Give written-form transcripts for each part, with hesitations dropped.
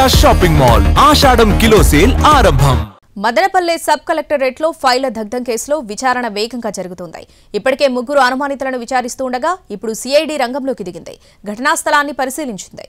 Sisodia shopping mall ఆషాఢం kilo sale ఆరంభం. Madanapalle sub collectorate లో ఫైళ్ల దగ్ధం కేసులో విచారణ వేగంగా జరుగుతోంది. ఇప్పటికే 3 అనుమానితులను విచారిస్తూ ఉండగా ఇప్పుడు సిఐడి రంగంలోకి దిగింది. ఘటనా స్థలాన్ని పరిశీలించింది.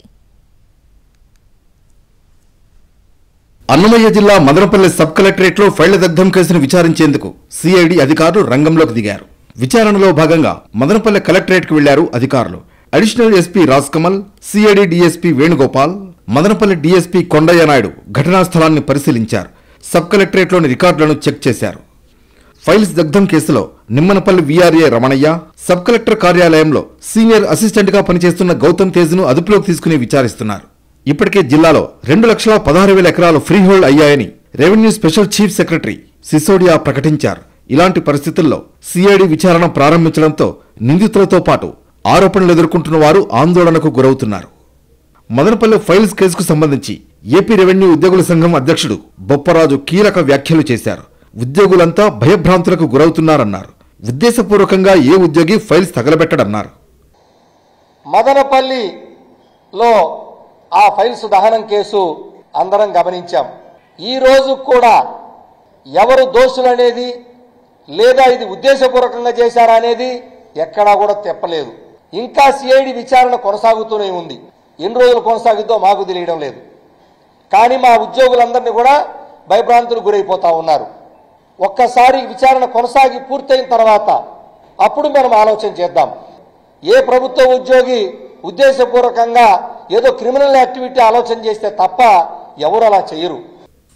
అన్నమయ్య జిల్లా మదనపల్లె సబ్ కలెక్టరేట్ లో ఫైళ్ల దగ్ధం కేసును విచారించేందుకు సిఐడి అధికారులు రంగంలోకి దిగారు. విచారణలో భాగంగా మదనపల్లె కలెక్టరేట్ కు వెళ్లారు అధికారులు. Additional SP Rajkamal, CID DSP Venugopal, Madanapalle DSP Kondaiah Naidu ఘటనా స్థలాన్ని పరిశీలించారు. సబ్ కలెక్టరేట్లోని రికార్డులను చెక్ చేశారు. ఫైల్స్ దగ్ధం కేసులో Nimmanapalli VRA Ramanaiah, sub collector కార్యాలయంలో సీనియర్ అసిస్టెంట్గా పనిచేస్తున్న గౌతమ్ తేజ్ను అదుపులోకి తీసుకుని విచారిస్తున్నారు. ఇప్పటికే జిల్లాలో 2,16,000 ఎకరాలు ఫ్రీ హోల్డ్ అయ్యాయని revenue special chief secretary Sisodia ప్రకటించారు. ఇలాంటి పరిస్థితుల్లో సిఐడి విచారణ ప్రారంభించడంతో నిందితులతో పాటు ఆరోపణలు ఎదుర్కొంటున్న వారు ఆందోళనకు గురవుతున్నారు. మదనపల్లె ఫైల్స్ కేసుకు సంబంధించి ఏపీ రెవెన్యూ ఉద్యోగుల సంఘం అధ్యక్షుడు బొప్పరాజు కీలక వ్యాఖ్యలు చేశారు. ఉద్యోగులంతా భయభ్రాంతులకు గురవుతున్నారన్నారు. ఉద్దేశపూర్వకంగా ఏ ఉద్యోగి ఫైల్స్ తగలబెట్టడన్నారు. మదనపల్లిలో ఆ ఫైల్స్ దహనం కేసు అందరం గమనించాం. ఈ రోజు కూడా ఎవరు దోషులనేది లేదా ఇది ఉద్దేశపూర్వకంగా చేశారా అనేది ఎక్కడా కూడా తెప్పలేదు. ఇంకా సిఐడి విచారణ కొనసాగుతూనే ఉంది. ఎన్ని రోజులు కొనసాగుద్దో మాకు తెలియడం లేదు. కానీ మా ఉద్యోగులందరినీ కూడా భయభ్రాంతులకు గురైపోతా ఉన్నారు. ఒక్కసారి విచారణ కొనసాగి పూర్తయిన తర్వాత అప్పుడు మనం ఆలోచన చేద్దాం. ఏ ప్రభుత్వ ఉద్యోగి ఉద్దేశపూర్వకంగా ఏదో క్రిమినల్ యాక్టివిటీ ఆలోచన చేస్తే తప్ప ఎవరు అలా చేయరు.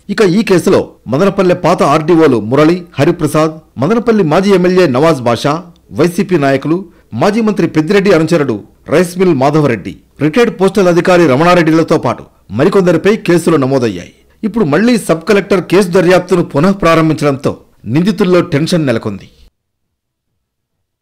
ఇక ఈ కేసులో మదనపల్లె పాత ఆర్డీఓలు మురళి, హరిప్రసాద్, మదనపల్లి మాజీ ఎమ్మెల్యే నవాజ్ బాషా, వైసీపీ నాయకులు, మాజీ మంత్రి పెద్దిరెడ్డి అనుచరుడు rice mill Madhavareddy, retired postal అధికారి రమణారెడ్డిలతో పాటు మరికొందరిపై కేసులు నమోదయ్యాయి. ఇప్పుడు మళ్లీ సబ్ కలెక్టర్ కేసు దర్యాప్తును పునః ప్రారంభించడంతో నిందితుల్లో టెన్షన్ నెలకొంది.